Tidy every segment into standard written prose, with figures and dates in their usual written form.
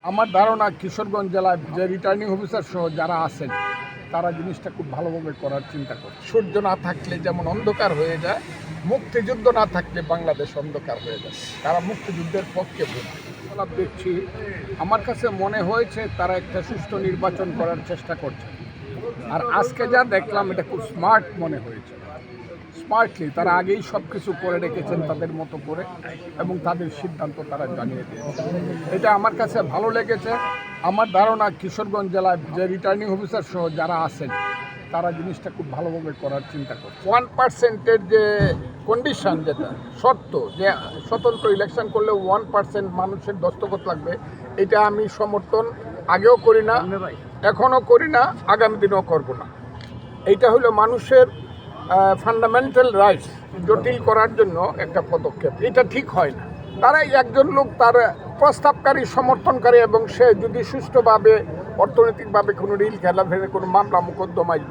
আমার ধারণা কিশোরগঞ্জ জেলায় যে রিটার্নিং অফিসার সহ যারা আছেন তারা জিনিসটা খুব ভালোভাবে করার চিন্তা করে। সূর্য না থাকলে যেমন অন্ধকার হয়ে যায়, মুক্তিযুদ্ধ না থাকলে বাংলাদেশ অন্ধকার হয়ে যায়। তারা মুক্তিযুদ্ধের পক্ষে দেখছি, আমার কাছে মনে হয়েছে তারা একটা সুষ্ঠু নির্বাচন করার চেষ্টা করছে। আর আজকে যা দেখলাম এটা খুব স্মার্ট মনে হয়েছে। স্মার্টলি তারা আগেই সব কিছু করে রেখেছেন তাদের মতো করে, এবং তাদের সিদ্ধান্ত তারা জানিয়ে দিয়েছে। এটা আমার কাছে ভালো লেগেছে। আমার ধারণা কিশোরগঞ্জ জেলায় যে রিটার্নিং অফিসার সহ যারা আছেন তারা জিনিসটা খুব ভালোভাবে করার চিন্তা করছে। 1%-এর যে কন্ডিশন, যেটা শর্ত যে স্বতন্ত্র ইলেকশন করলে 1% মানুষের দস্তখত লাগবে, এটা আমি সমর্থন আগেও করি না, এখনও করি না, আগামী দিনেও করব না। এইটা হলো মানুষের ফান্ডামেন্টাল রাইটস জটিল করার জন্য একটা পদক্ষেপ। এটা ঠিক হয় না। তারাই একজন লোক তার প্রস্তাবকারী, সমর্থনকারী, এবং সে যদি সুষ্ঠুভাবে অর্থনৈতিকভাবে কোনো রিল খেলাফের কোনো মামলা মোকদ্দমায়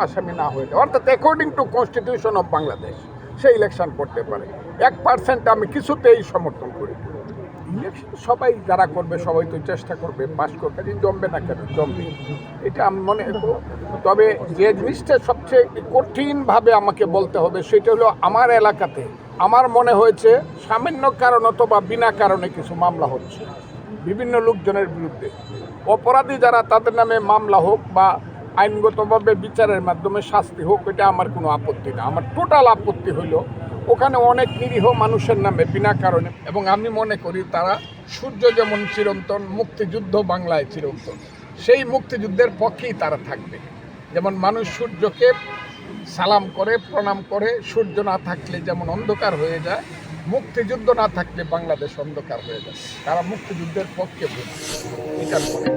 আসামি না হয়ে যায়, অর্থাৎ according to constitution of Bangladesh, say election করতে পারে। 1% আমি কিছুতেই সমর্থন করি। ইলেকশন সবাই যারা করবে সবাই তো চেষ্টা করবে, পাস করবে, জমবে না কেন, জমবে, এটা আমি মনে করব। তবে যে জিনিসটা সবচেয়ে কঠিনভাবে আমাকে বলতে হবে সেটা হলো, আমার এলাকাতে আমার মনে হয়েছে সামান্য কারণ অথবা বিনা কারণে কিছু মামলা হচ্ছে বিভিন্ন লোকজনের বিরুদ্ধে। অপরাধী যারা, তাদের নামে মামলা হোক বা আইনগতভাবে বিচারের মাধ্যমে শাস্তি হোক, এটা আমার কোনো আপত্তি না। আমার টোটাল আপত্তি হলো ওখানে অনেক নিরীহ মানুষের নামে বিনা কারণে, এবং আমি মনে করি তারা সূর্য যেমন চিরন্তন, মুক্তিযুদ্ধ বাংলায় চিরন্তন, সেই মুক্তিযুদ্ধের পক্ষেই তারা থাকবে। যেমন মানুষ সূর্যকে সালাম করে, প্রণাম করে, সূর্য না থাকলে যেমন অন্ধকার হয়ে যায়, মুক্তিযুদ্ধ না থাকলে বাংলাদেশ অন্ধকার হয়ে যায়। তারা মুক্তিযুদ্ধের পক্ষে এটা করে।